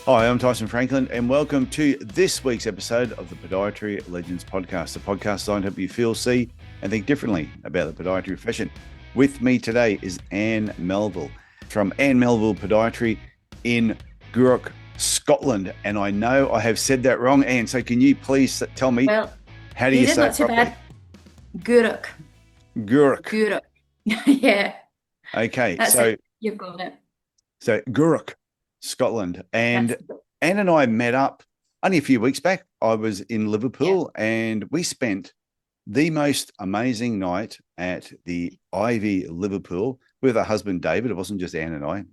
Hi, I'm Tyson Franklin, and welcome to this week's episode of the Podiatry Legends Podcast, a podcast designed to help you feel, see, and think differently about the podiatry profession. With me today is Anne Melville from Anne Melville Podiatry in Gourock, Scotland. And I know I have said that wrong, Anne, so can you please tell me, how do you say it properly? Bad. Gourock. Gourock. Gourock. Yeah. Okay, That's it. You've got it. So Gourock, Scotland. And That's Anne and I met up only a few weeks back. I was in Liverpool and we spent the most amazing night at the Ivy Liverpool with her husband, David. It wasn't just Anne and I.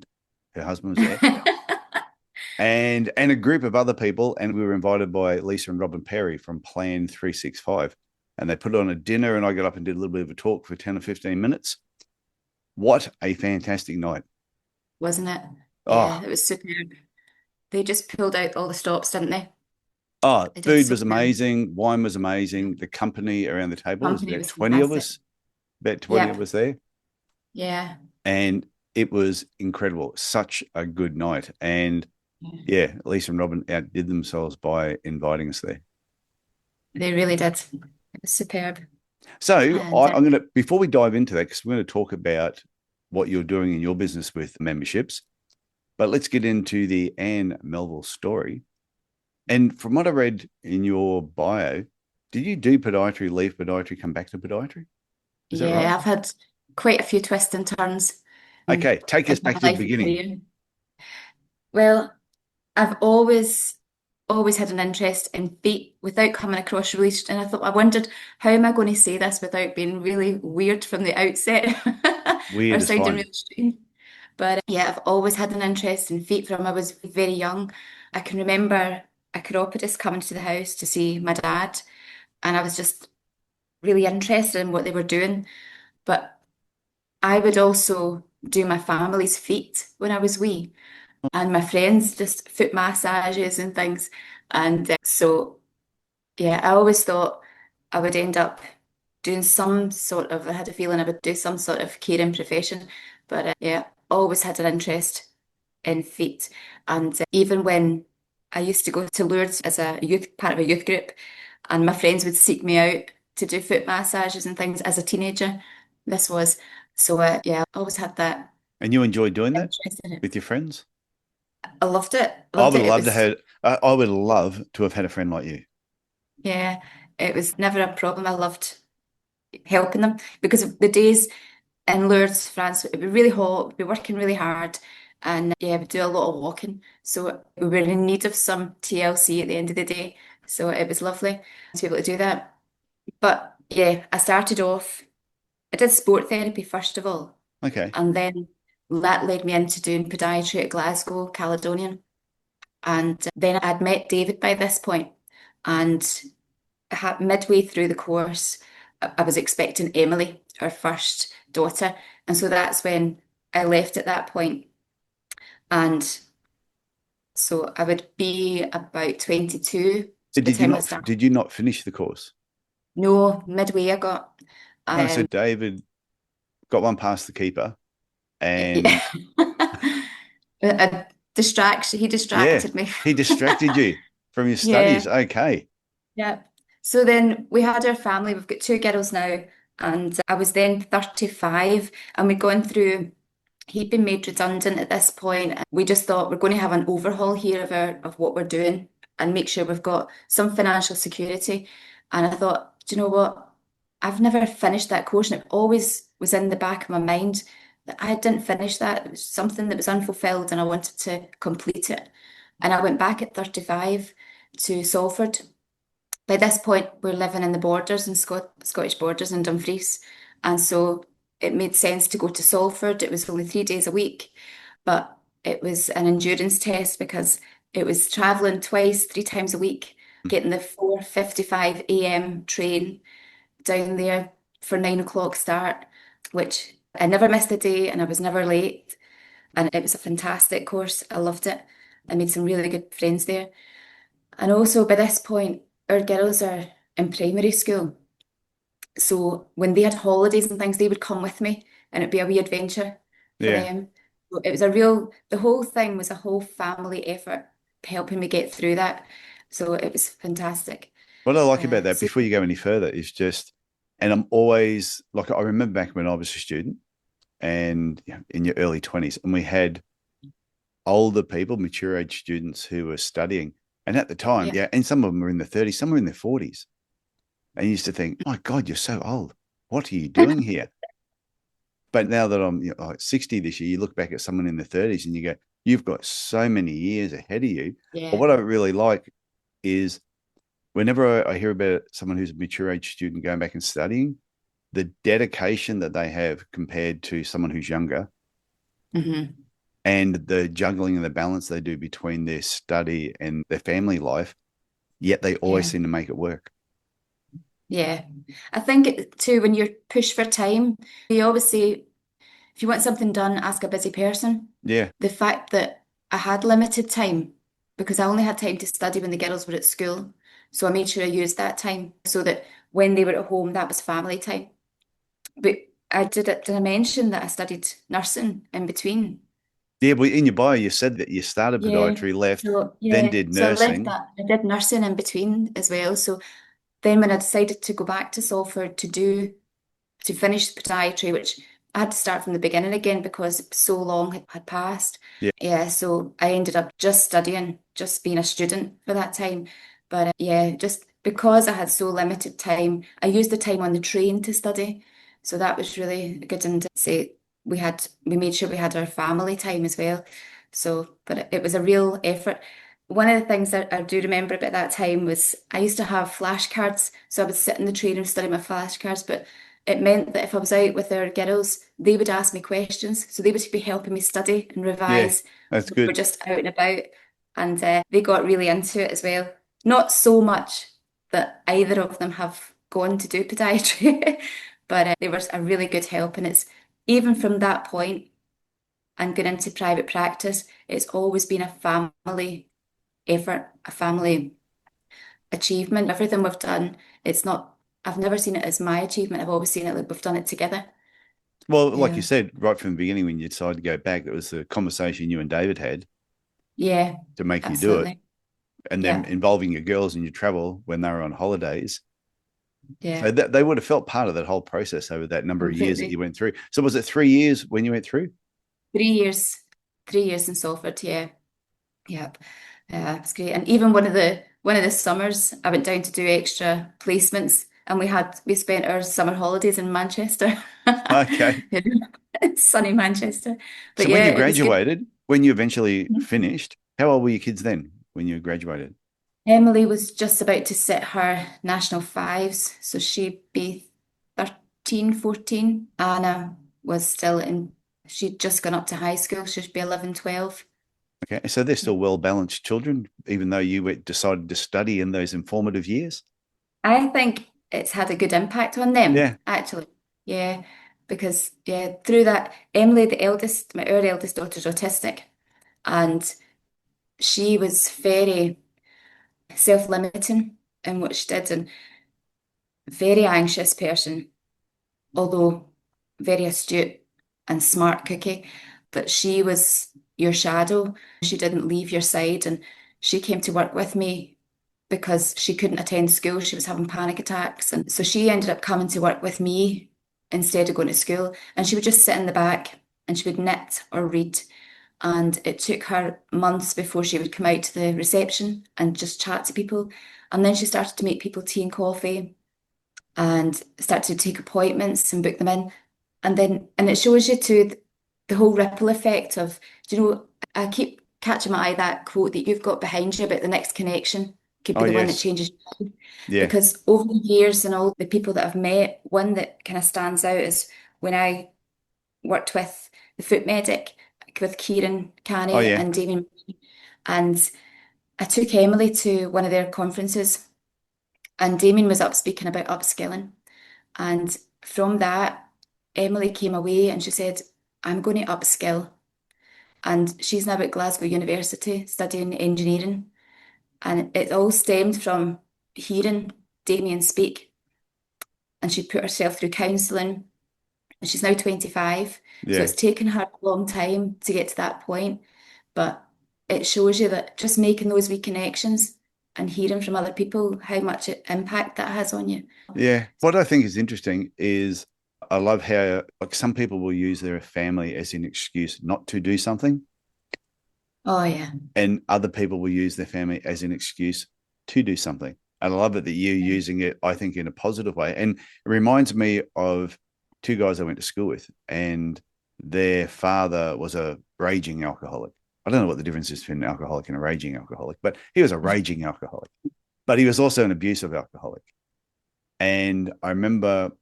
Her husband was there. and a group of other people. And we were invited by Lisa and Robin Perry from Plan 365. And they put on a dinner and I got up and did a little bit of a talk for 10 or 15 minutes. What a fantastic night. Wasn't it? Oh. Yeah, it was superb. They just pulled out all the stops, didn't they? Oh, food was amazing. Wine was amazing. The company around the table was about 20 of us. About 20 of us there. Yeah. And it was incredible. Such a good night. And yeah, Lisa and Robin outdid themselves by inviting us there. They really did. It was superb. So I'm going to, before we dive into that, because we're going to talk about what you're doing in your business with memberships, but let's get into the Anne Melville story. And from what I read in your bio, did you do podiatry, leave podiatry, come back to podiatry? Is that right? I've had quite a few twists and turns. Okay, take us back to the beginning. Well, I've always had an interest in feet without coming across really, and I wondered, how am I going to say this without being really weird from the outset? Weird or sounding really strange. But yeah, I've always had an interest in feet from I was very young. I can remember a chiropodist coming to the house to see my dad, and I was just really interested in what they were doing. But I would also do my family's feet when I was wee, and my friends just foot massages and things. And so, yeah, I always thought I would end up doing some sort of, I had a feeling I would do some sort of caring profession. But yeah, always had an interest in feet. And even when I used to go to Lourdes as a part of a youth group, and my friends would seek me out to do foot massages and things as a teenager, this was. So yeah, I always had that. And you enjoyed doing that with your friends? I loved it. I would love to have had a friend like you. Yeah, it was never a problem. I loved helping them because of the days in Lourdes, France, it'd be really hot, we'd be working really hard, and yeah, we'd do a lot of walking. So we were in need of some TLC at the end of the day. So it was lovely to be able to do that. But yeah, I started off, I did sport therapy first of all. Okay. And then that led me into doing podiatry at Glasgow, Caledonian. And then I'd met David by this point, and midway through the course, I was expecting Emily, our first daughter. And so that's when I left at that point. And so I would be about 22. Did you not finish the course? No, midway I got. So David got one past the keeper and a distraction. He distracted me. He distracted you from your studies. Yeah. Okay. Yeah. So then we had our family. We've got 2 girls now, and I was then 35, and we'd gone through. He'd been made redundant at this point. We just thought we're going to have an overhaul here of what we're doing and make sure we've got some financial security. And I thought, do you know what? I've never finished that course, and it always was in the back of my mind that I didn't finish that. It was something that was unfulfilled, and I wanted to complete it. And I went back at 35 to Salford. By this point, we're living in the borders, in Scottish borders in Dumfries. And so it made sense to go to Salford. It was only 3 days a week, but it was an endurance test because it was traveling 3 times a week, getting the 4:55 a.m. train down there for 9 o'clock start, which I never missed a day and I was never late. And it was a fantastic course. I loved it. I made some really good friends there. And also by this point, our girls are in primary school. So when they had holidays and things, they would come with me and it'd be a wee adventure for them. So it was the whole thing was a whole family effort. helping me get through that. So it was fantastic. What I like about that, So before you go any further, is just, and I'm always like, I remember back when I was a student and in your early 20s, and we had older people, mature age students who were studying. And at the time, yeah, and some of them were in their 30s, some were in their 40s. And you used to think, my God, you're so old. What are you doing here? But now that I'm like 60 this year, you look back at someone in their 30s and you go, you've got so many years ahead of you. But yeah, what I really like is whenever I hear about someone who's a mature age student going back and studying, the dedication that they have compared to someone who's younger, hmm and the juggling and the balance they do between their study and their family life, yet they always yeah, seem to make it work. yeah. I think too, when you're pushed for time, you always say, if you want something done, ask a busy person. Yeah. The fact that I had limited time because I only had time to study when the girls were at school. So I made sure I used that time so that when they were at home, that was family time. But did I mention that I studied nursing in between? Yeah. Well, in your bio, you said that you started Yeah. podiatry, left, So then yeah. did So I left nursing. that. I did nursing in between as well. So then when I decided to go back to Salford to finish podiatry, which I had to start from the beginning again because so long had passed. Yeah. Yeah, so I ended up just studying, just being a student for that time. But yeah, just because I had so limited time, I used the time on the train to study. So that was really good. And say we made sure we had our family time as well. So, but it was a real effort. One of the things that I do remember about that time was I used to have flashcards. So I would sit in the train and study my flashcards, but it meant that if I was out with our girls, they would ask me questions. So they would be helping me study and Yeah. revise. That's We were good. just out and about, and they got really into it as well. Not so much that either of them have gone to do podiatry, but they were a really good help. And it's even from that point and going into private practice, it's always been a family effort, a family achievement. Everything we've done, it's not, I've never seen it as my achievement. I've always seen it like we've done it together. Well, like you Yeah. said, right from the beginning, when you decided to go back, it was the conversation you and David had Yeah, to make you do it. absolutely. And then Yeah, involving your girls in your travel when they were on holidays. yeah, So that they would have felt part of that whole process over that number of years that you completely. went through. So was it 3 years when you went through? 3 years, 3 years in Salford. Yeah, yep. It's great. And even one of the summers, I went down to do extra placements, and we spent our summer holidays in Manchester, Okay. sunny Manchester. But So when yeah, you it was good. graduated, when you eventually finished, how old were your kids then when you graduated? Emily was just about to sit her national fives, so she'd be 13, 14. Anna was still in, she'd just gone up to high school, she'd be 11, 12. Okay. So they're still well balanced children, even though you decided to study in those informative years. I think it's had a good impact on them, Yeah. actually. Yeah, because yeah, through that, Emily, our eldest daughter's autistic, and she was very self-limiting in what she did and very anxious person, although very astute and smart cookie. But she was your shadow. She didn't leave your side, and she came to work with me because she couldn't attend school. She was having panic attacks. And so she ended up coming to work with me instead of going to school. And she would just sit in the back and she would knit or read. And it took her months before she would come out to the reception and just chat to people. And then she started to make people tea and coffee and start to take appointments and book them in. And it shows you too the whole ripple effect of, do you know, I keep catching my eye that quote that you've got behind you about the next connection could Oh, be the one that yes. changes your life. Yeah. Because over the years and all the people that I've met, one that kind of stands out is when I worked with the foot medic with Kieran Oh, Canny yeah. and Damien, and I took Emily to one of their conferences, and Damien was up speaking about upskilling. And from that, Emily came away and she said, I'm going to upskill. And she's now at Glasgow University studying engineering. And it all stemmed from hearing Damien speak. And she put herself through counselling. And she's now 25. So Yeah. it's taken her a long time to get to that point. But it shows you that just making those wee connections and hearing from other people how much impact that has on you. Yeah. What I think is interesting is I love how like some people will use their family as an excuse not to do something. Oh, yeah. And other people will use their family as an excuse to do something. And I love it that you're using it, I think, in a positive way. And it reminds me of two guys I went to school with, and their father was a raging alcoholic. I don't know what the difference is between an alcoholic and a raging alcoholic, but he was a raging alcoholic. But he was also an abusive alcoholic. And I remember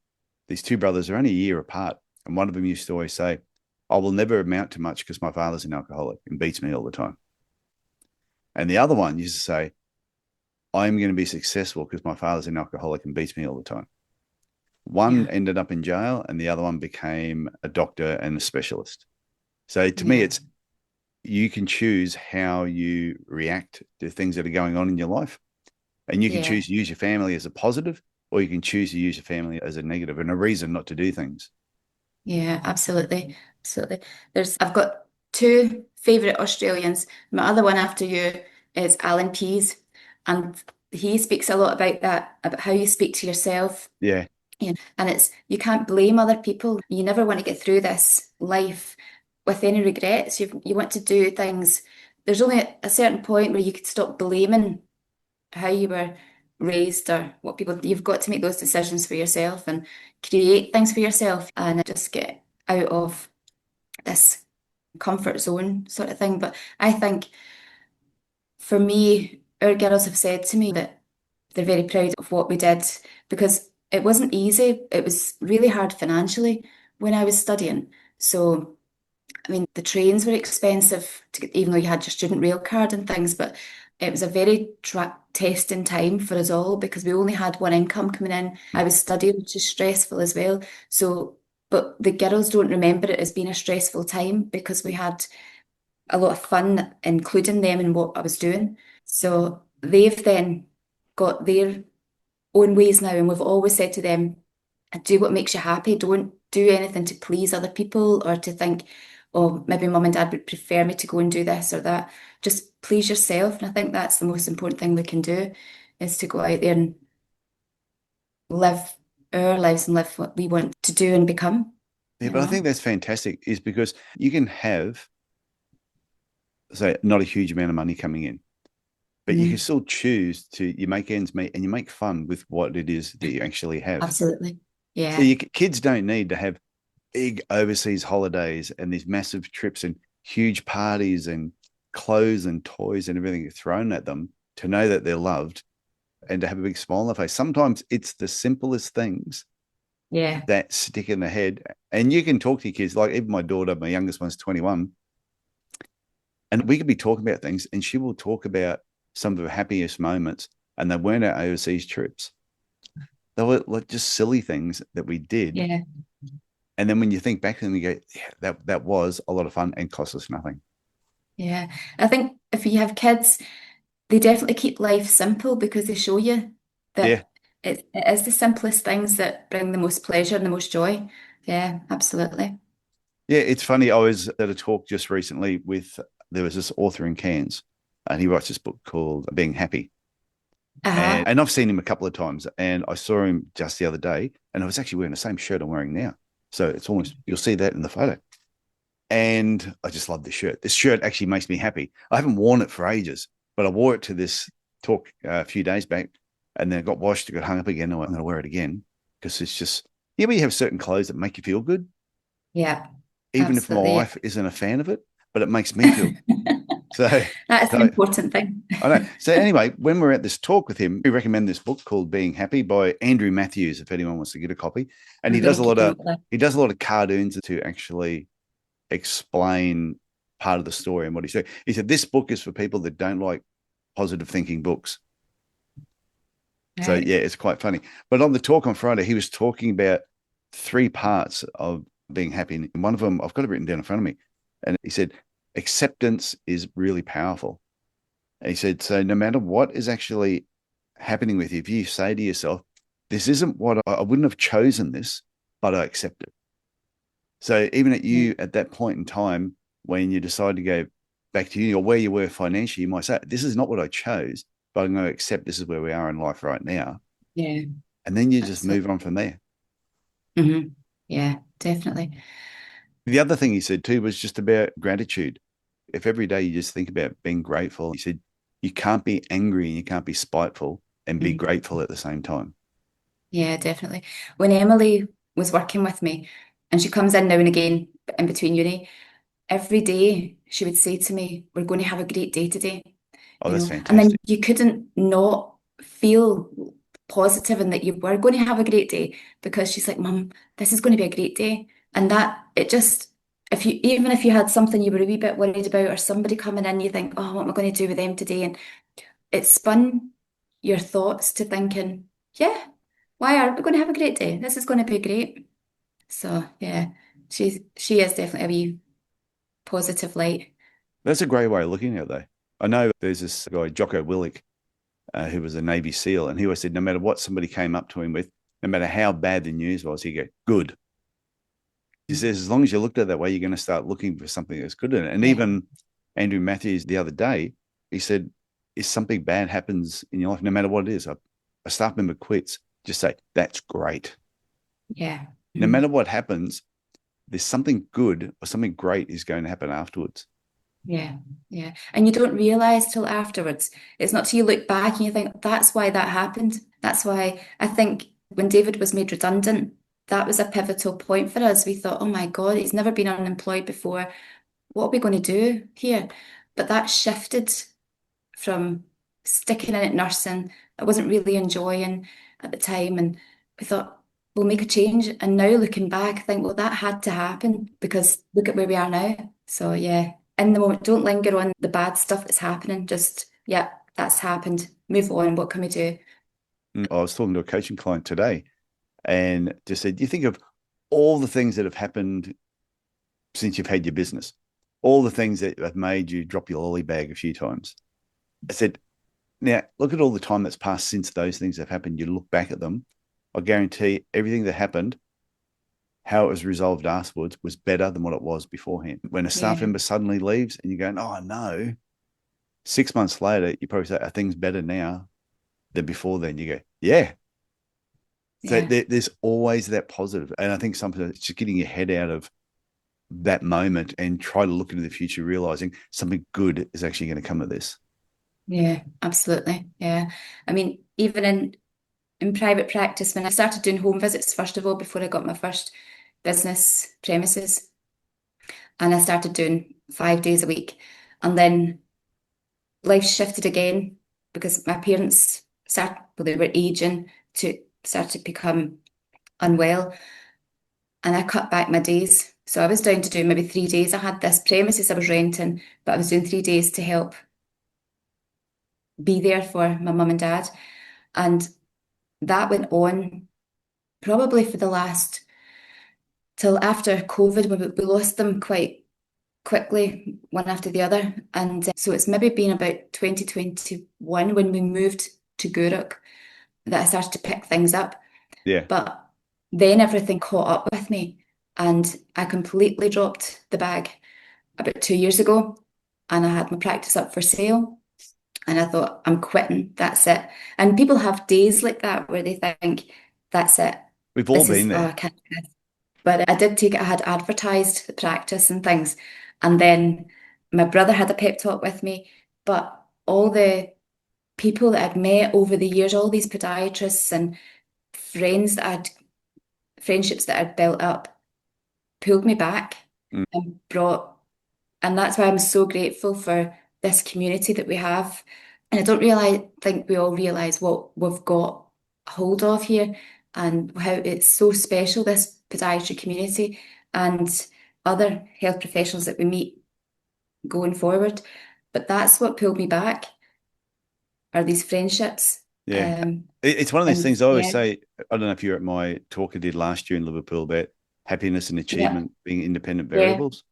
these two brothers are only a year apart. And one of them used to always say, I will never amount to much because my father's an alcoholic and beats me all the time. And the other one used to say, I'm going to be successful because my father's an alcoholic and beats me all the time. One ended up in jail and the other one became a doctor and a specialist. So to me, it's you can choose how you react to things that are going on in your life. And you can choose to use your family as a positive, or you can choose to use your family as a negative and a reason not to do things. Yeah, absolutely. Absolutely. I've got two favourite Australians. My other one after you is Alan Pease. And he speaks a lot about that, about how you speak to yourself. Yeah. And you can't blame other people. You never want to get through this life with any regrets. You want to do things. There's only a certain point where you could stop blaming how you were raised or what people, you've got to make those decisions for yourself and create things for yourself and just get out of this comfort zone sort of thing. But I think for me, our girls have said to me that they're very proud of what we did because it wasn't easy. It was really hard financially when I was studying. So, I mean, the trains were expensive, even though you had your student rail card and things, but it was a very testing time for us all because we only had one income coming in. I was studying, which is stressful as well. So, but the girls don't remember it as being a stressful time because we had a lot of fun, including them in what I was doing. So they've then got their own ways now, and we've always said to them, do what makes you happy. Don't do anything to please other people or to think, oh, maybe mum and dad would prefer me to go and do this or that. Just please yourself. And I think that's the most important thing we can do is to go out there and live our lives and live what we want to do and become. Yeah, but I think that's fantastic is because you can have, say, not a huge amount of money coming in, but you can still choose you make ends meet and you make fun with what it is that you actually have. Absolutely. Yeah. So kids don't need to have big overseas holidays and these massive trips and huge parties and clothes and toys and everything thrown at them to know that they're loved and to have a big smile on their face. Sometimes it's the simplest things that stick in the head. And you can talk to your kids, like even my daughter, my youngest one's 21, and we could be talking about things and she will talk about some of her happiest moments, and they weren't our overseas trips. They were like just silly things that we did. Yeah. And then when you think back to them, you go, yeah, that was a lot of fun and cost us nothing. Yeah. I think if you have kids, they definitely keep life simple because they show you that it is the simplest things that bring the most pleasure and the most joy. Yeah, absolutely. Yeah, it's funny. I was at a talk just recently there was this author in Cairns, and he writes this book called Being Happy. And I've seen him a couple of times, and I saw him just the other day, and I was actually wearing the same shirt I'm wearing now. So it's almost, you'll see that in the photo. And I just love this shirt. This shirt actually makes me happy. I haven't worn it for ages, but I wore it to this talk a few days back, and then it got washed, it got hung up again. I'm going to wear it again because it's just, but you have certain clothes that make you feel good. Yeah. Even if my wife isn't a fan of it, but it makes me feel so that's an important thing. I know. So anyway, when we're at this talk with him, we recommend this book called Being Happy by Andrew Matthews, if anyone wants to get a copy. And he does a lot of cartoons to actually explain part of the story and what he's doing. He said this book is for people that don't like positive thinking books. Right. So yeah, it's quite funny. But on the talk on Friday, he was talking about 3 parts of being happy. And one of them, I've got it written down in front of me. And he said, acceptance is really powerful. And he said, so no matter what is actually happening with you, if you say to yourself, this isn't what I wouldn't have chosen this, but I accept it. So even at that point in time, when you decide to go, back to you or where you were financially, you might say, this is not what I chose, but I'm going to accept this is where we are in life right now. Yeah. And then you just Absolutely. move on from there. Mm-hmm. Yeah, definitely. The other thing he said too was just about gratitude. If every day you just think about being grateful, he said, you can't be angry and you can't be spiteful and be Mhm. grateful at the same time. Yeah, definitely. When Emily was working with me, and she comes in now and again in between uni, every day she would say to me, "We're going to have a great day today," Oh, that's and then fantastic. you couldn't not feel positive and that you were going to have a great day because she's like, "Mum, this is going to be a great day," and that it just. If you even if you had something you were a wee bit worried about or somebody coming in, you think, oh, what am I going to do with them today? And it spun your thoughts to thinking, yeah, why aren't we going to have a great day? This is going to be great. So yeah, she is definitely a wee positive light. That's a great way of looking at it, though. I know there's this guy, Jocko Willick, who was a Navy SEAL, and he always said, no matter what somebody came up to him with, no matter how bad the news was, he'd go, good. He says, as long as you looked at it that way, you're going to start looking for something that's good in it. And Yeah, even Andrew Matthews the other day, he said, if something bad happens in your life, no matter what it is, a staff member quits, just say, that's great. yeah. No Mhm. matter what happens, there's something good or something great is going to happen afterwards. Yeah, yeah. And you don't realize till afterwards. It's not till you look back and you think, that's why that happened. That's why I think when David was made redundant, that was a pivotal point for us. We thought, oh my God, he's never been unemployed before. What are we going to do here? But that shifted from sticking in at nursing. I wasn't really enjoying at the time. And we thought, we'll make a change. And now looking back, I think, well, that had to happen because look at where we are now. So yeah, in the moment, don't linger on the bad stuff that's happening. Just, yeah, that's happened. Move on. What can we do? I was talking to a coaching client today and just said, you think of all the things that have happened since you've had your business, all the things that have made you drop your lolly bag a few times. I said, now look at all the time that's passed since those things have happened. You look back at them. I guarantee everything that happened, how it was resolved afterwards was better than what it was beforehand. When a staff Yeah, member suddenly leaves and you're going, oh no, 6 months later, you probably say, are things better now than before then? You go, yeah. So yeah, there's always that positive. And I think sometimes it's just getting your head out of that moment and try to look into the future, realizing something good is actually going to come of this. yeah, absolutely. Yeah. I mean, even in private practice, when I started doing home visits, first of all, before I got my first business premises, and I started doing 5 days a week. And then life shifted again because my parents started, well, they were aging to start to become unwell. And I cut back my days. So I was down to do maybe 3 days. I had this premises I was renting, but I was doing 3 days to help be there for my mum and dad. And that went on probably for the last till after COVID, we lost them quite quickly, one after the other. And so it's maybe been about 2021 when we moved to Guruk that I started to pick things up. Yeah. But then everything caught up with me and I completely dropped the bag about 2 years ago. And I had my practice up for sale. And I thought, I'm quitting. That's it. And people have days like that where they think, that's it. We've all This been is, oh, there. I can't do this. But I did take it, I had advertised the practice and things. And then my brother had a pep talk with me. But all the people that I'd met over the years, all these podiatrists and friends that I'd, friendships that I'd built up, pulled me back Mm. and brought, and that's why I'm so grateful for this community that we have. And I don't realize, think we all realize what we've got hold of here and how it's so special, this podiatry community and other health professionals that we meet going forward. But that's what pulled me back are these friendships. Yeah. Um, It's one of those and things I always yeah, say. I don't know if you're at my talk I did last year in Liverpool about happiness and yeah, achievement being independent yeah, variables.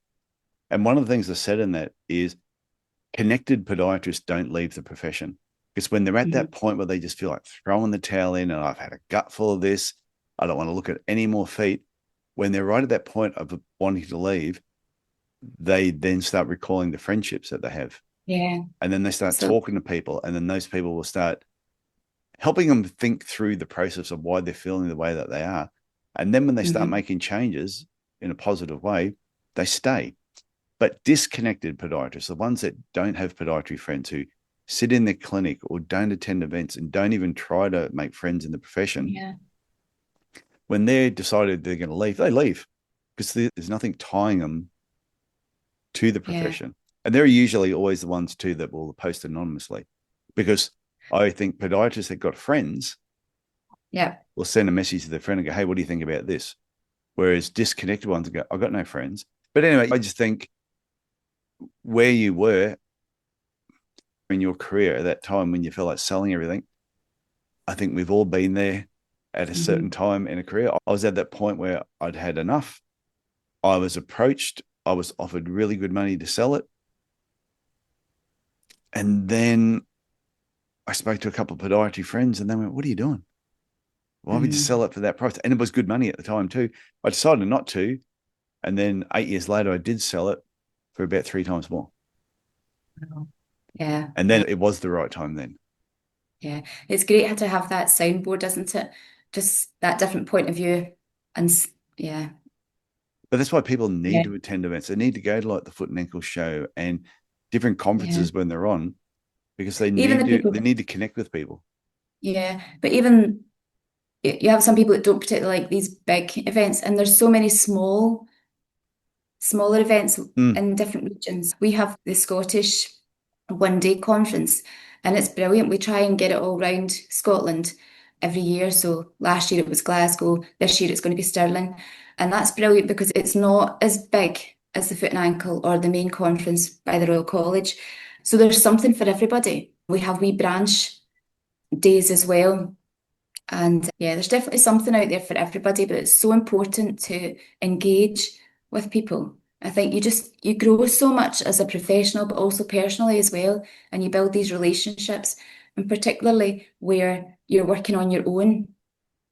And one of the things I said in that is connected podiatrists don't leave the profession because when they're at mhm, that point where they just feel like throwing the towel in and I've had a gut full of this, I don't want to look at any more feet. When they're right at that point of wanting to leave, they then start recalling the friendships that they have. Yeah. And then they start talking to people, and then those people will start helping them think through the process of why they're feeling the way that they are. And then when they start making changes in a positive way, they stay. But disconnected podiatrists, the ones that don't have podiatry friends, who sit in their clinic or don't attend events and don't even try to make friends in the profession, when they're decided they're going to leave, they leave, because there's nothing tying them to the profession. And they're usually always the ones too that will post anonymously, because I think podiatrists that got friends will send a message to their friend and go, hey, what do you think about this? Whereas disconnected ones go, I've got no friends. But anyway, I just think where you were in your career at that time when you felt like selling everything, I think we've all been there at a certain time in a career. I was at that point where I'd had enough. I was approached. I was offered really good money to sell it. And then I spoke to a couple of podiatry friends, and they went, what are you doing? Why would you sell it for that price? And it was good money at the time too. I decided not to. And then 8 years later, I did sell it for about 3 times more. Yeah. And then it was the right time then. Yeah. It's great to have that soundboard, isn't it? Just that different point of view. And But that's why people need to attend events. They need to go to like the Foot and Ankle show and different conferences when they're on, because they need to connect with people. Yeah. But even you have some people that don't particularly like these big events, and there's so many smaller events in different regions. We have the Scottish one-day conference, and it's brilliant. We try and get it all round Scotland every year. So last year it was Glasgow, this year it's going to be Stirling. And that's brilliant because it's not as big as the Foot and Ankle or the main conference by the Royal College. So there's something for everybody. We have wee branch days as well. And there's definitely something out there for everybody, but it's so important to engage with people. I think you grow so much as a professional, but also personally as well. And you build these relationships, and particularly where you're working on your own,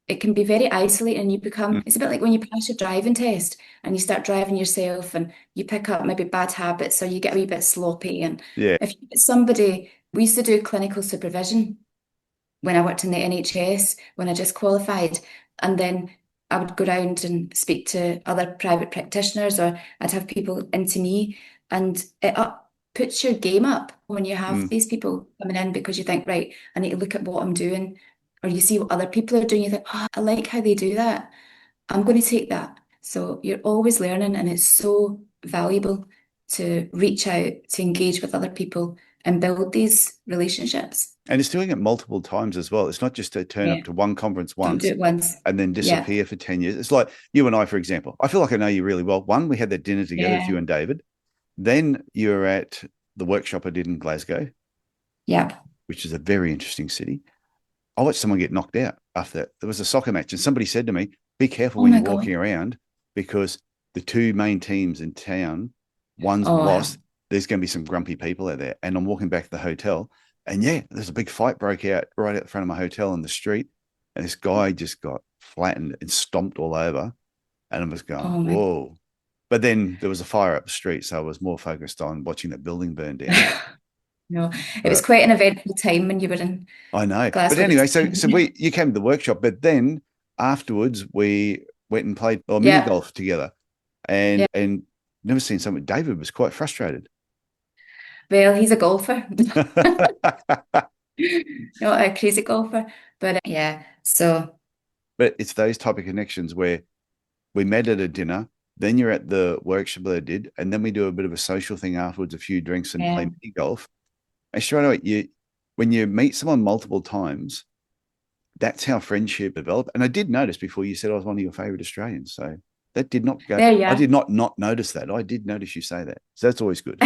it can be very isolating. It's a bit like when you pass your driving test and you start driving yourself and you pick up maybe bad habits, or you get a wee bit sloppy. And if you get somebody, we used to do clinical supervision when I worked in the NHS, when I just qualified. And then I would go around and speak to other private practitioners, or I'd have people into me, and it puts your game up when you have these people coming in, because you think, right, I need to look at what I'm doing, or you see what other people are doing, you think, oh, I like how they do that. I'm going to take that. So you're always learning, and it's so valuable to reach out, to engage with other people and build these relationships. And it's doing it multiple times as well. It's not just to turn up to one conference once, do it once and then disappear for 10 years. It's like you and I, for example. I feel like I know you really well. One, we had that dinner together with you and David. Then you were at the workshop I did in Glasgow, which is a very interesting city. I watched someone get knocked out after that. There was a soccer match, and somebody said to me, be careful when you're walking around, because the 2 main teams in town, one's lost. There's going to be some grumpy people out there. And I'm walking back to the hotel, and there's a big fight broke out right out front of my hotel in the street. And this guy just got flattened and stomped all over. And I was going, whoa. But then there was a fire up the street, so I was more focused on watching that building burn down. No, it was quite an eventful time when you were in I know. Glasgow. But anyway, so you came to the workshop, but then afterwards we went and played mini golf together. And never seen someone. David was quite frustrated. Well, he's a golfer. Not a crazy golfer, but so. But it's those type of connections where we met at a dinner, then you're at the workshop that I did, and then we do a bit of a social thing afterwards, a few drinks, and play mini golf. And straight away, when you meet someone multiple times, that's how friendship developed. And I did notice before you said I was one of your favorite Australians. So that did not go. I did not notice that. I did notice you say that. So that's always good.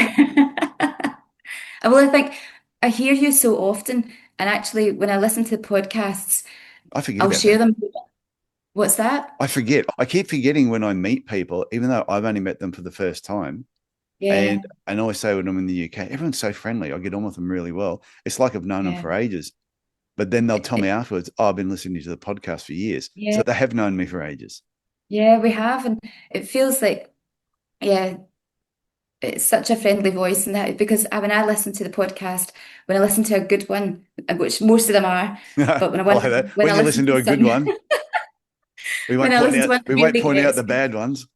Well, I think I hear you so often. And actually, when I listen to the podcasts, I'll share them. What's that? I forget. I keep forgetting when I meet people, even though I've only met them for the first time. And I always say when I'm in the UK, everyone's so friendly. I get on with them really well. It's like I've known them for ages. But then they'll tell me afterwards, I've been listening to the podcast for years. So they have known me for ages. Yeah, we have. And it feels like, it's such a friendly voice, and that because when I listen to the podcast, when I listen to a good one, which most of them are, but I like that. when When I you listen listen to to a good some, one, when I listen to one that we won't really point out gets the me. bad ones.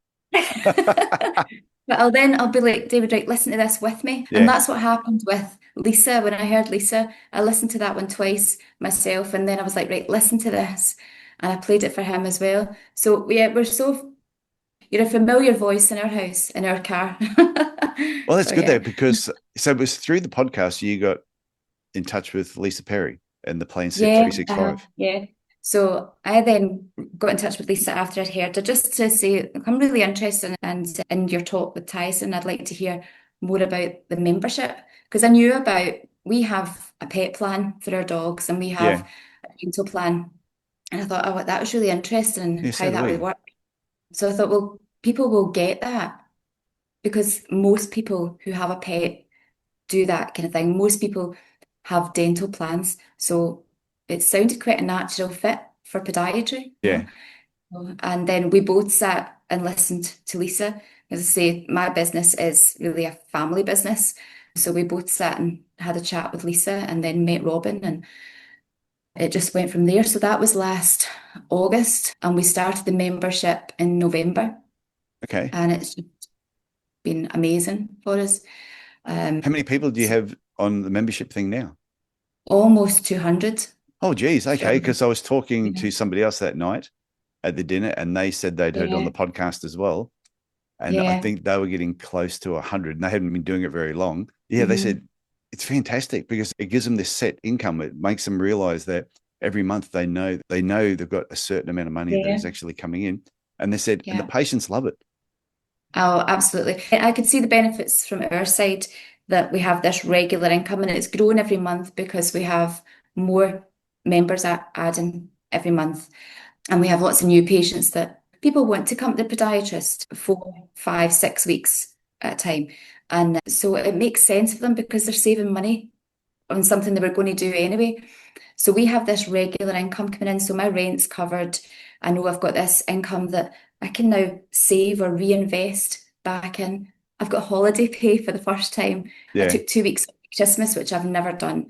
But I'll be like, David, right, listen to this with me. And Yeah. that's what happened with Lisa. When I heard Lisa, I listened to that one twice myself. And then I was like, right, listen to this. And I played it for him as well. So yeah, you're a familiar voice in our house, in our car. Well, that's So good there yeah. because so it was through the podcast you got in touch with Lisa Perry and the Plan Set Yeah, 365. yeah. So I then got in touch with Lisa after I'd heard her just to say, "Look, I'm really interested in your talk with Tyson. I'd like to hear more about the membership." Because I knew we have a pet plan for our dogs and we Yeah. have a dental plan. And I thought, oh, that was really interesting Yeah, how so do that would we. work. So I thought, well, people will get that because most people who have a pet do that kind of thing. Most people have dental plans. So it sounded quite a natural fit for podiatry, you Yeah. know. And then we both sat and listened to Lisa. As I say, my business is really a family business. So we both sat and had a chat with Lisa and then met Robin and it just went from there. So that was last August and we started the membership in November Okay. and it's been amazing for us. How many people do you have on the membership thing now? Almost 200. Oh, geez. So Okay. Because I was talking yeah, to somebody else that night at the dinner and they said they'd heard on yeah, the podcast as well. And I yeah. think they were getting close to 100 and they hadn't been doing it very long. Yeah. They Mhm. said it's fantastic because it gives them this set income. It makes them realize that every month they know they've got a certain amount of money that Yeah, is actually coming in. And they said, and the yeah. patients love it. Oh, absolutely. I could see the benefits from our side that we have this regular income and it's growing every month because we have more members adding every month. And we have lots of new patients that people want to come to the podiatrist 4, 5, 6 weeks at a time. And so it makes sense for them because they're saving money on something they were going to do anyway. So we have this regular income coming in. So my rent's covered. I know I've got this income that I can now save or reinvest back in. I've got holiday pay for the first time. I Yeah. took 2 weeks of Christmas, which I've never done,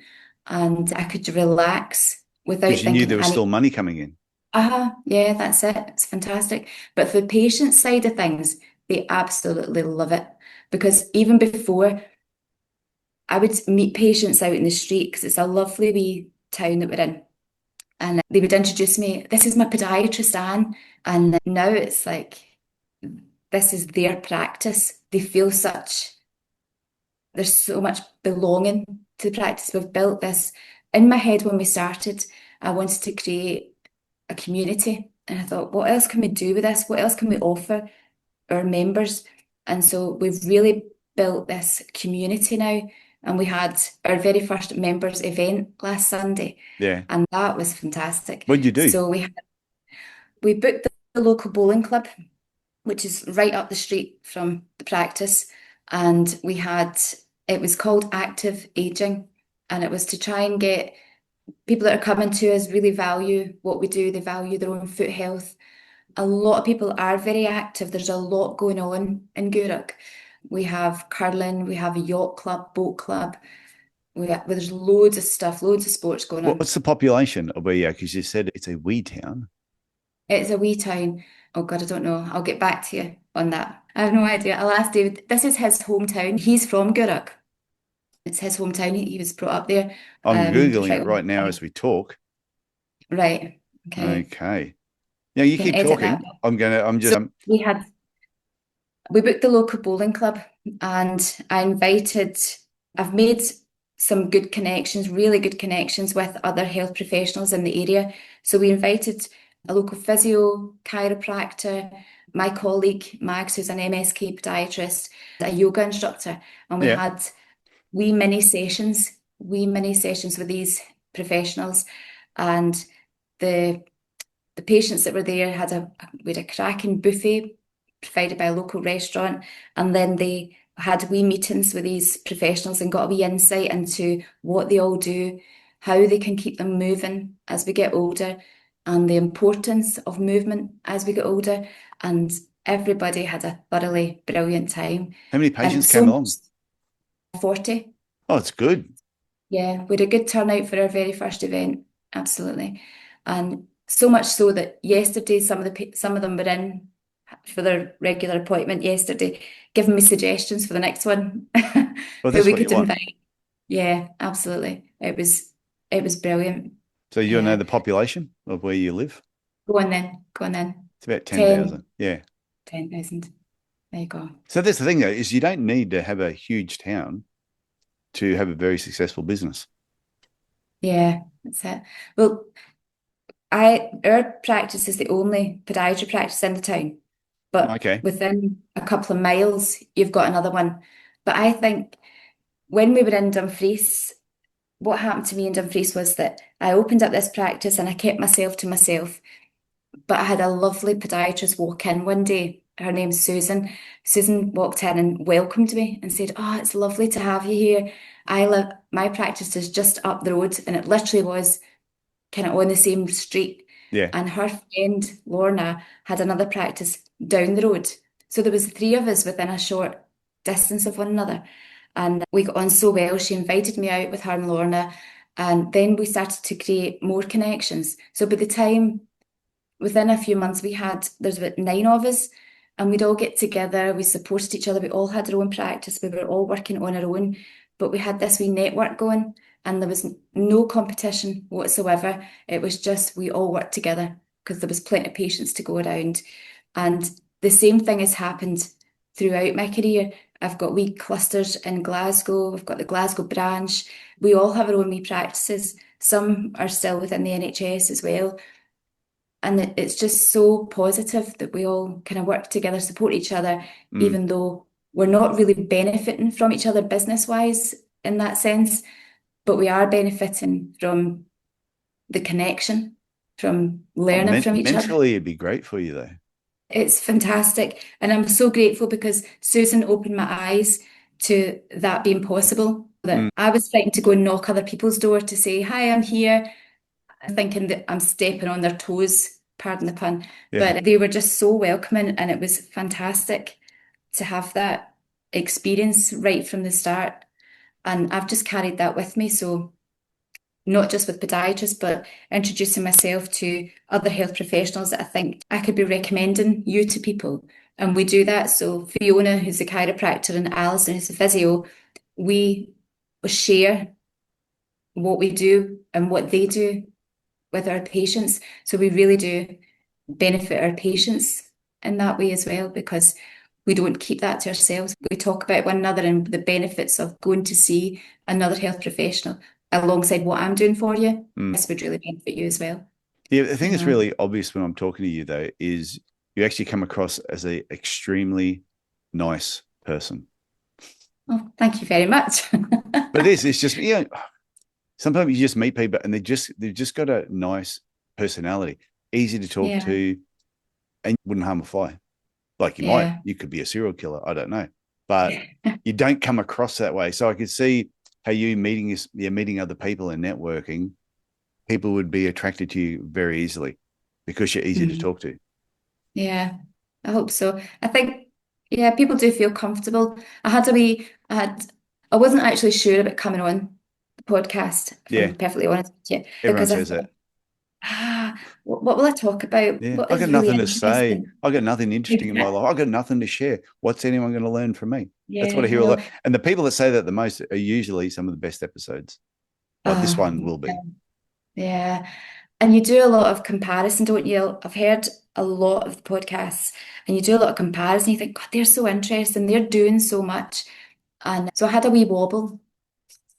and I could relax without Because you knew thinking there was I need. still money coming in. Yeah, that's it. It's fantastic. But for the patient side of things, they absolutely love it because even before I would meet patients out in the street because it's a lovely wee town that we're in. And they would introduce me, this is my podiatrist, Anne. And now it's like, this is their practice. There's so much belonging to the practice. We've built this. In my head when we started, I wanted to create a community. And I thought, what else can we do with this? What else can we offer our members? And so we've really built this community now. And we had our very first members event last Sunday, Yeah. and that was fantastic. What'd you do? So we booked the local bowling club, which is right up the street from the practice, and it was called Active Aging, and it was to try and get people that are coming to us really value what we do. They value their own foot health. A lot of people are very active. There's a lot going on in Gourock. We have curling, we have a yacht club, boat club. There's loads of stuff, loads of sports going on. What's the population of where you are? Because you said it's a wee town. It's a wee town. Oh God, I don't know. I'll get back to you on that. I have no idea. I'll ask David. This is his hometown. He's from Gourock. It's his hometown. He was brought up there. I'm There's Googling like it right now as we talk. right. Okay. Okay. Now you Can keep edit that. talking. I'm just, So we booked the local bowling club and I've made some good connections, really good connections with other health professionals in the area. So we invited a local physio, chiropractor, my colleague Mags, who's an MSK podiatrist, a yoga instructor, and we yeah. had wee mini sessions with these professionals. And the the patients that were there we had a cracking buffet provided by a local restaurant, and then they had wee meetings with these professionals and got a wee insight into what they all do, how they can keep them moving as we get older, and the importance of movement as we get older. And everybody had a thoroughly brilliant time. How many And patients so came much, along? 40. Oh, it's good. Yeah, we had a good turnout for our very first event. Absolutely. And so much so that yesterday, some of them were in for their regular appointment yesterday, giving me suggestions for the next one, Well, who that's we what you could want. invite. Yeah, absolutely. It was brilliant. So you know Yeah. the population of where you live? Go on then. Go on then. It's about 10, 10,000. Yeah. 10,000. There you go. So that's the thing, though, is you don't need to have a huge town to have a very successful business. Yeah, that's it. Well, our practice is the only podiatry practice in the town, but Okay. within a couple of miles, you've got another one. But I think when we were in Dumfries, what happened to me in Dumfries was that I opened up this practice and I kept myself to myself. But I had a lovely podiatrist walk in one day. Her name's Susan. Susan walked in and welcomed me and said, "Oh, it's lovely to have you here. My practice is just up the road." And it literally was kind of on the same street. Yeah. And her friend Lorna had another practice down the road. So there was three of us within a short distance of one another. And we got on so well. She invited me out with her and Lorna. And then we started to create more connections. So by the time, within a few months, there's about 9 of us, and we'd all get together. We supported each other. We all had our own practice. We were all working on our own, but we had this wee network going, and there was no competition whatsoever. It was just we all worked together because there was plenty of patients to go around. And the same thing has happened throughout my career. I've got wee clusters in Glasgow. We've got the Glasgow branch. We all have our own wee practices. Some are still within the NHS as well. And it's just so positive that we all kind of work together, support each other, Mm. even though we're not really benefiting from each other business-wise in that sense, but we are benefiting from the connection, from Oh, learning from each other. mentally, it'd be great for you, though. It's fantastic. And I'm so grateful because Susan opened my eyes to that being possible. Mm. That I was frightened to go and knock other people's door to say, "Hi, I'm here," thinking that I'm stepping on their toes, pardon the pun. Yeah. But they were just so welcoming, and it was fantastic to have that experience right from the start. And I've just carried that with me. So not just with podiatrists, but introducing myself to other health professionals that I think I could be recommending you to people. And we do that. So Fiona, who's a chiropractor, and Alison, who's a physio, we share what we do and what they do with our patients. So we really do benefit our patients in that way as well, because we don't keep that to ourselves. We talk about one another and the benefits of going to see another health professional alongside what I'm doing for you. Mm. This would really benefit you as well. Yeah, the thing that's really obvious when I'm talking to you, though, is you actually come across as an extremely nice person. Oh, thank you very much. But it's just, sometimes you just meet people and they've just got a nice personality, easy to talk to, and wouldn't harm a fly. Like you could be a serial killer, I don't know, but you don't come across that way. So I could see how you're meeting other people and networking, people would be attracted to you very easily because you're easy to talk to. Yeah, I hope so. I think, people do feel comfortable. I wasn't actually sure about coming on the podcast, if I'm perfectly honest with you, Everyone because I says thought, that. what will I talk about? Yeah, What I is got really nothing to say. interesting? I got nothing interesting in my life. I got nothing to share. What's anyone going to learn from me? That's Yeah, what I hear I a know. lot. And the people that say that the most are usually some of the best episodes. Like this one will be. Yeah. And you do a lot of comparison, don't you? I've heard a lot of the podcasts, and you do a lot of comparison. You think, God, they're so interesting. They're doing so much. And so I had a wee wobble,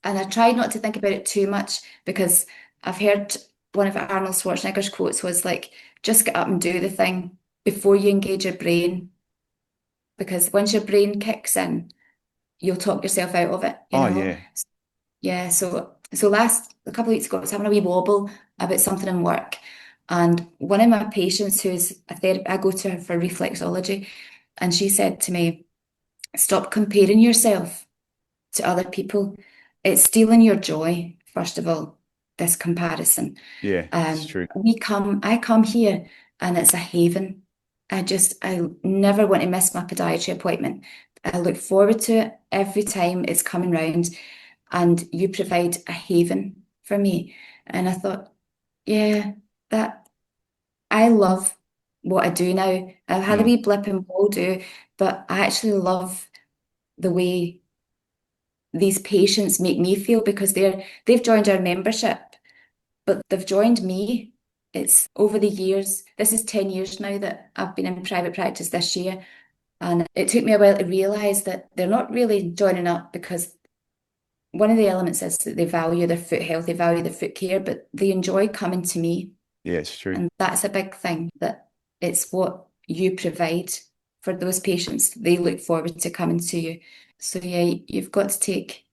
and I tried not to think about it too much because I've heard one of Arnold Schwarzenegger's quotes was like, just get up and do the thing before you engage your brain. Because once your brain kicks in, you'll talk yourself out of it, you Oh, know? yeah. Yeah, so a couple of weeks ago, I was having a wee wobble about something in work, and one of my patients, who's a therapist, I go to her for reflexology, and she said to me, "Stop comparing yourself to other people. It's stealing your joy, first of all, this comparison. Yeah, it's true. I come here, and it's a haven. I never want to miss my podiatry appointment. I look forward to it every time it's coming round, and you provide a haven for me. And I thought, yeah, that I love what I do now. I've had a Mm. wee blip and will do, but I actually love the way these patients make me feel because they've joined our membership, but they've joined me. It's over the years. This is 10 years now that I've been in private practice this year. And it took me a while to realise that they're not really joining up because one of the elements is that they value their foot health, they value their foot care, but they enjoy coming to me. Yeah, it's true. And that's a big thing, that it's what you provide for those patients. They look forward to coming to you. So yeah, you've got to take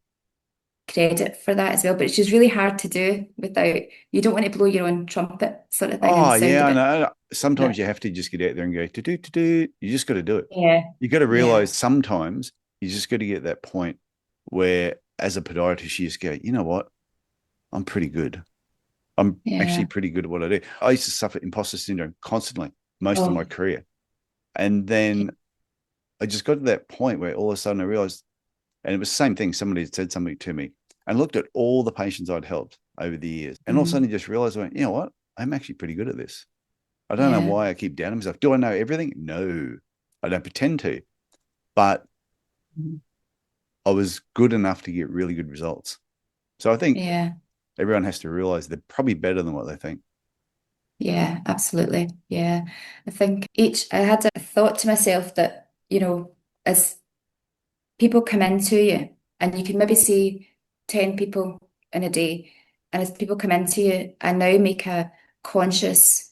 credit for that as well, but it's just really hard to do without, you don't want to blow your own trumpet sort of thing and Oh, sound a yeah, I bit, know. Sometimes but you have to just get out there and go to do. You just got to do it. yeah, You got to yeah, realize sometimes you just got to get that point where, as a podiatrist, you just go, you know what? I'm pretty good. I'm actually yeah. pretty good at what I do. I used to suffer imposter syndrome constantly, most of Oh, my career. And then I just got to that point where all of a sudden I realized, and it was the same thing. Somebody had said something to me and looked at all the patients I'd helped over the years. And all of a sudden mhm. I just realized, I went, you know what? I'm actually pretty good at this. I don't know Yeah, why I keep doubting myself. Do I know everything? No, I don't pretend to. But mhm. I was good enough to get really good results. So I think Yeah, everyone has to realize they're probably better than what they think. yeah, absolutely. Yeah. I think I had a thought to myself that, as people come into you, and you can maybe see 10 people in a day, and as people come into you, I now make a conscious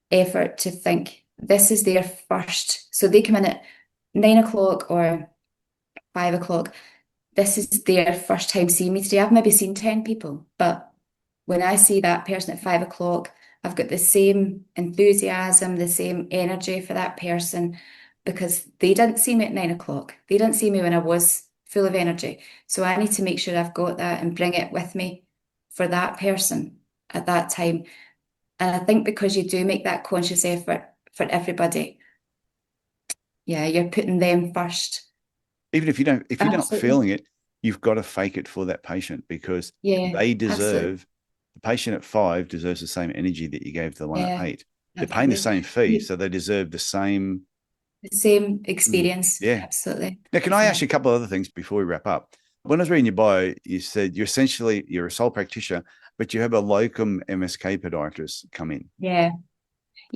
effort to think this is their first. So they come in at 9 o'clock or 5 o'clock. This is their first time seeing me today. I've maybe seen 10 people, but when I see that person at 5 o'clock, I've got the same enthusiasm, the same energy for that person because they didn't see me at 9 o'clock. They didn't see me when I was full of energy. So I need to make sure I've got that and bring it with me for that person at that time. And I think because you do make that conscious effort for everybody, yeah, you're putting them first. Even if you're not Absolutely. feeling it, you've got to fake it for that patient because Yeah, they absolutely. deserve, the patient at 5 deserves the same energy that you gave to the one at Yeah, 8. They're paying the absolutely. same fee, so they deserve the same. The same Mm, experience. yeah. Absolutely. Now, can I Yeah. ask you a couple of other things before we wrap up? When I was reading your bio, you said you're a sole practitioner, but you have a locum MSK podiatrist come in. Yeah. So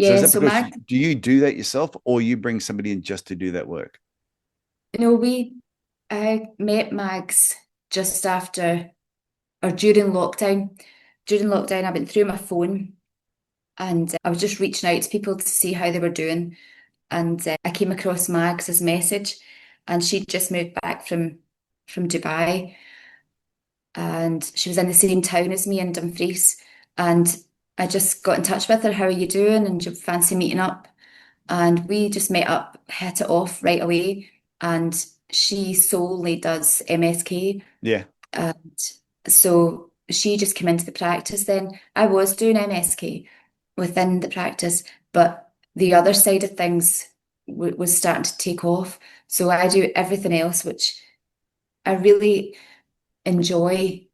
is Yeah. that So because do you do that yourself, or you bring somebody in just to do that work? I met Mags just after or during lockdown. During lockdown, I went through my phone and I was just reaching out to people to see how they were doing. And I came across Mags's message, and she'd just moved back from Dubai, and she was in the same town as me in Dumfries. And I just got in touch with her. How are you doing? And do you fancy meeting up? And we just met up, hit it off right away. And she solely does MSK. Yeah. And so she just came into the practice then. I was doing MSK within the practice, but the other side of things was starting to take off. So I do everything else, which I really enjoy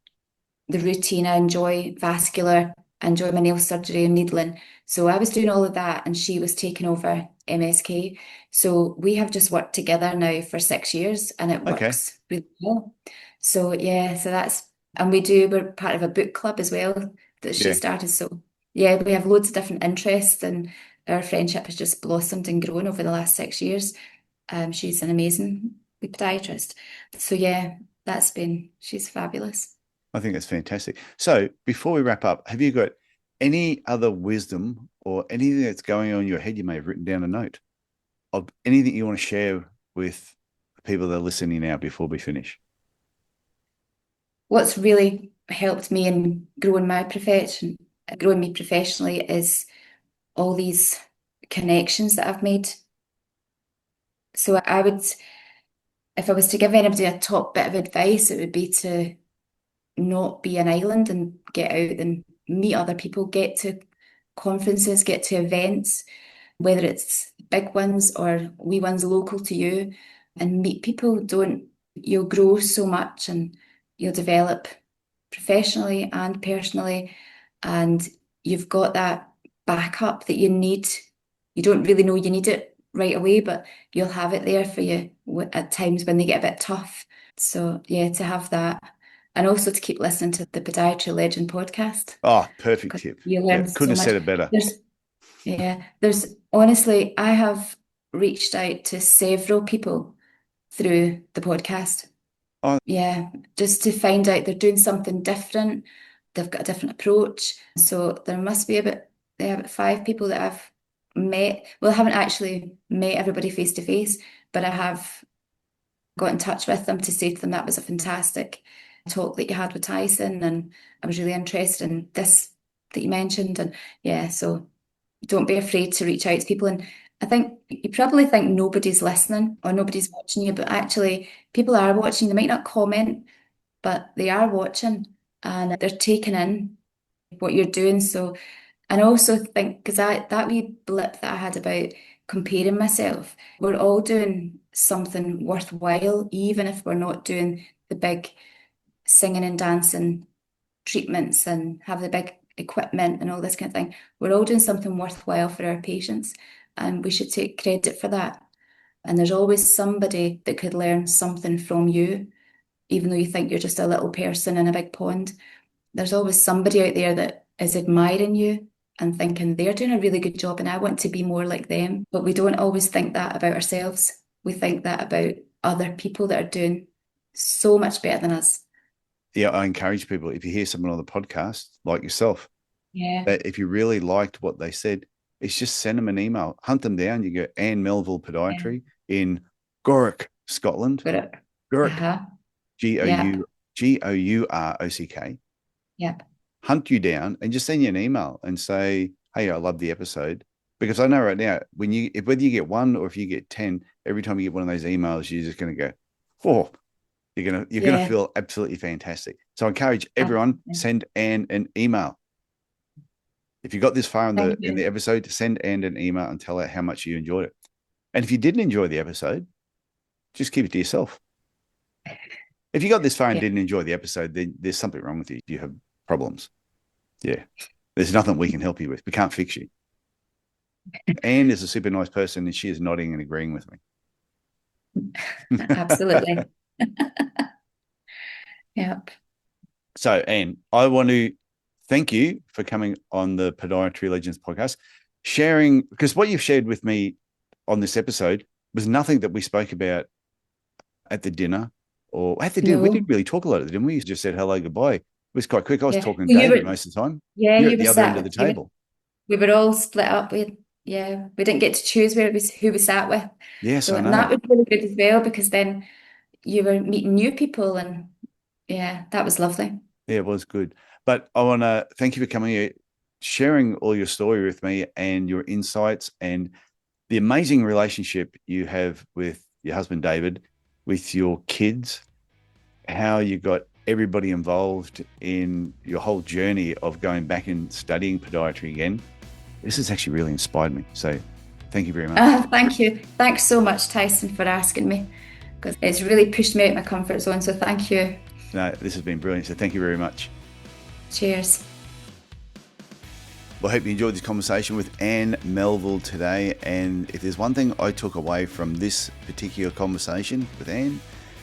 the routine. I enjoy vascular, I enjoy my nail surgery and needling. So I was doing all of that and she was taking over MSK. So we have just worked together now for 6 years and it Okay. works really well. So yeah, and we're part of a book club as well that she Yeah. started. So yeah, we have loads of different interests and our friendship has just blossomed and grown over the last 6 years. She's an amazing podiatrist. So yeah, she's fabulous. I think that's fantastic. So before we wrap up, have you got any other wisdom or anything that's going on in your head you may have written down a note of anything you want to share with the people that are listening now before we finish? What's really helped me in growing me professionally is all these connections that I've made. So if I was to give anybody a top bit of advice, it would be to not be an island and get out and meet other people, get to conferences, get to events, whether it's big ones or wee ones local to you, and meet people. You'll grow so much and you'll develop professionally and personally, and you've got that backup that you need. You don't really know you need it right away, but you'll have it there for you at times when they get a bit tough. So yeah, to have that, and also to keep listening to the Podiatry Legend podcast. Oh, perfect Because tip. you learn Couldn't have so said much. it better. There's honestly, I have reached out to several people through the podcast. Oh. Yeah, just to find out they're doing something different. They've got a different approach. So there must be about 5 people that I've met. Well, I haven't actually met everybody face to face, but I have got in touch with them to say to them that was a fantastic talk that you had with Tyson, and I was really interested in this that you mentioned. And yeah, so don't be afraid to reach out to people. And I think you probably think nobody's listening or nobody's watching you, but actually people are watching. They might not comment, but they are watching and they're taking in what you're doing. So, and I also think, because that wee blip that I had about comparing myself, we're all doing something worthwhile, even if we're not doing the big singing and dancing treatments and have the big equipment and all this kind of thing. We're all doing something worthwhile for our patients, and we should take credit for that. And there's always somebody that could learn something from you, even though you think you're just a little person in a big pond. There's always somebody out there that is admiring you and thinking they're doing a really good job and I want to be more like them. But we don't always think that about ourselves. We think that about other people that are doing so much better than us. Yeah, I encourage people, if you hear someone on the podcast like yourself, Yeah. that if you really liked what they said, it's just send them an email, hunt them down. You go Anne Melville Podiatry in Gourock, Scotland. Gourock, Uh-huh. Gourock. Yep. Hunt you down and just send you an email and say, hey, I love the episode. Because I know right now, whether you get 1 or if you get 10, every time you get one of those emails, you're just going to go, oh, you're gonna feel absolutely fantastic. So I encourage everyone, send Anne an email. If you got this far in the episode, send Anne an email and tell her how much you enjoyed it. And if you didn't enjoy the episode, just keep it to yourself. If you got this far and didn't enjoy the episode, then there's something wrong with you. You have problems. Yeah. There's nothing we can help you with. We can't fix you. Anne is a super nice person and she is nodding and agreeing with me. Absolutely. Yep. So, Anne, I want to thank you for coming on the Podiatry Legends podcast, sharing, because what you've shared with me on this episode was nothing that we spoke about at the dinner or at the dinner. No. We didn't really talk a lot at the dinner. We just said hello, goodbye. It was quite quick. I was talking to David most of the time. Yeah, you're at the other end of the table. We were all split up. We didn't get to choose who we sat with. Yes, so, I know. And that was really good as well, because then you were meeting new people, and yeah, that was lovely. Yeah, it was good. But I want to thank you for coming here, sharing all your story with me and your insights and the amazing relationship you have with your husband, David, with your kids, how you got everybody involved in your whole journey of going back and studying podiatry again. This has actually really inspired me. So thank you very much. Thank you. Thanks so much, Tyson, for asking me, because it's really pushed me out of my comfort zone. So thank you. No, this has been brilliant. So thank you very much. Cheers. Well, I hope you enjoyed this conversation with Anne Melville today. And if there's one thing I took away from this particular conversation with Anne,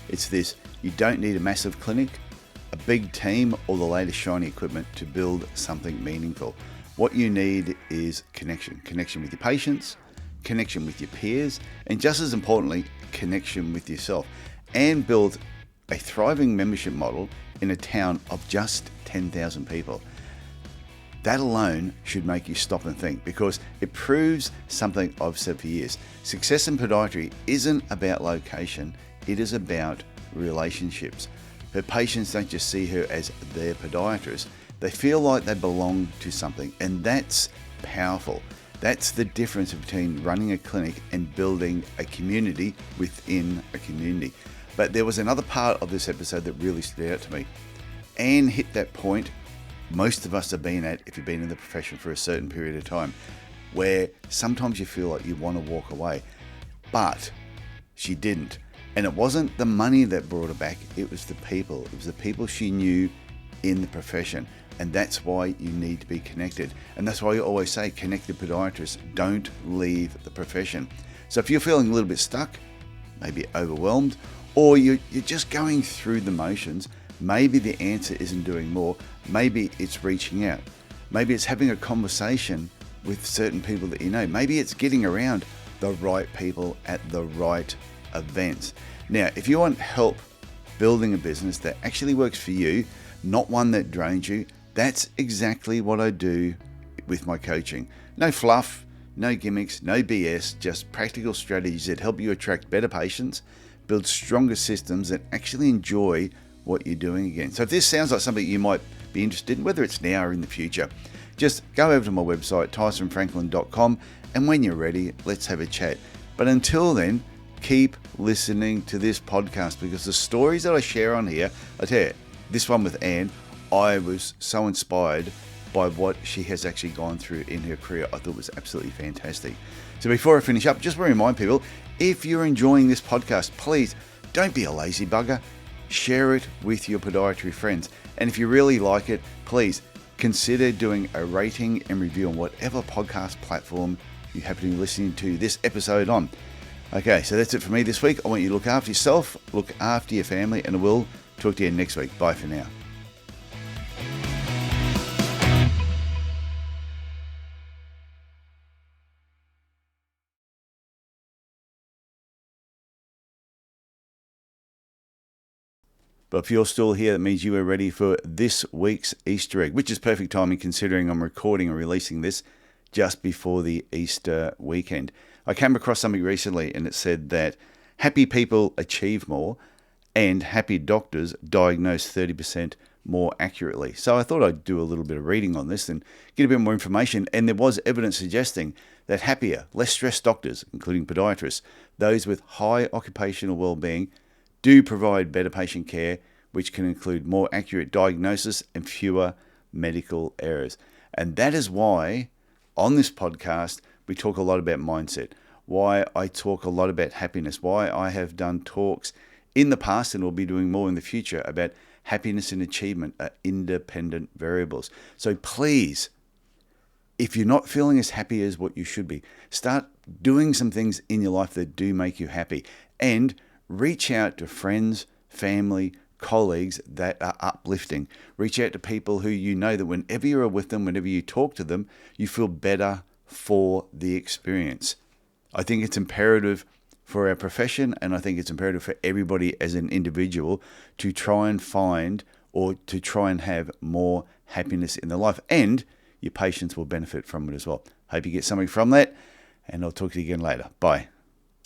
it's this: you don't need a massive clinic, a big team, or the latest shiny equipment to build something meaningful. What you need is connection with your patients, connection with your peers, and just as importantly, connection with yourself. Anne built a thriving membership model in a town of just 10,000 people. That alone should make you stop and think, because it proves something I've said for years. Success in podiatry isn't about location, it is about relationships. Her patients don't just see her as their podiatrist, they feel like they belong to something, and that's powerful. That's the difference between running a clinic and building a community within a community. But there was another part of this episode that really stood out to me. Anne hit that point most of us have been at if you've been in the profession for a certain period of time. where sometimes you feel like you want to walk away, but she didn't. And it wasn't the money that brought her back, it was the people. It was the people she knew in the profession. And that's why you need to be connected. And that's why I always say, connected podiatrists don't leave the profession. So if you're feeling a little bit stuck, maybe overwhelmed, or you're just going through the motions, maybe the answer isn't doing more. Maybe it's reaching out. Maybe it's having a conversation with certain people that you know. Maybe it's getting around the right people at the right events. Now, if you want help building a business that actually works for you, not one that drains you, that's exactly what I do with my coaching. No fluff, no gimmicks, no BS, just practical strategies that help you attract better patients, build stronger systems, and actually enjoy what you're doing again. So if this sounds like something you might be interested in, whether it's now or in the future, just go over to my website, tysonfranklin.com, and when you're ready, let's have a chat. But until then, keep listening to this podcast, because the stories that I share on here, I tell you, this one with Anne, I was so inspired by what she has actually gone through in her career. I thought it was absolutely fantastic. So before I finish up, just want to remind people, if you're enjoying this podcast, please don't be a lazy bugger. Share it with your podiatry friends. And if you really like it, please consider doing a rating and review on whatever podcast platform you happen to be listening to this episode on. Okay, so that's it for me this week. I want you to look after yourself, look after your family, and I will talk to you next week. Bye for now. But if you're still here, that means you are ready for this week's Easter egg, which is perfect timing considering I'm recording and releasing this just before the Easter weekend. I came across something recently and it said that happy people achieve more and happy doctors diagnose 30% more accurately. So I thought I'd do a little bit of reading on this and get a bit more information. And there was evidence suggesting that happier, less stressed doctors, including podiatrists, those with high occupational well-being, do provide better patient care, which can include more accurate diagnosis and fewer medical errors. And that is why on this podcast, we talk a lot about mindset, why I talk a lot about happiness, why I have done talks in the past and will be doing more in the future about happiness and achievement are independent variables. So please, if you're not feeling as happy as what you should be, start doing some things in your life that do make you happy, and reach out to friends, family, colleagues that are uplifting. Reach out to people who you know that whenever you're with them, whenever you talk to them, you feel better for the experience. I think it's imperative for our profession, and I think it's imperative for everybody as an individual to try and find or to try and have more happiness in their life, and your patients will benefit from it as well. Hope you get something from that, and I'll talk to you again later. Bye.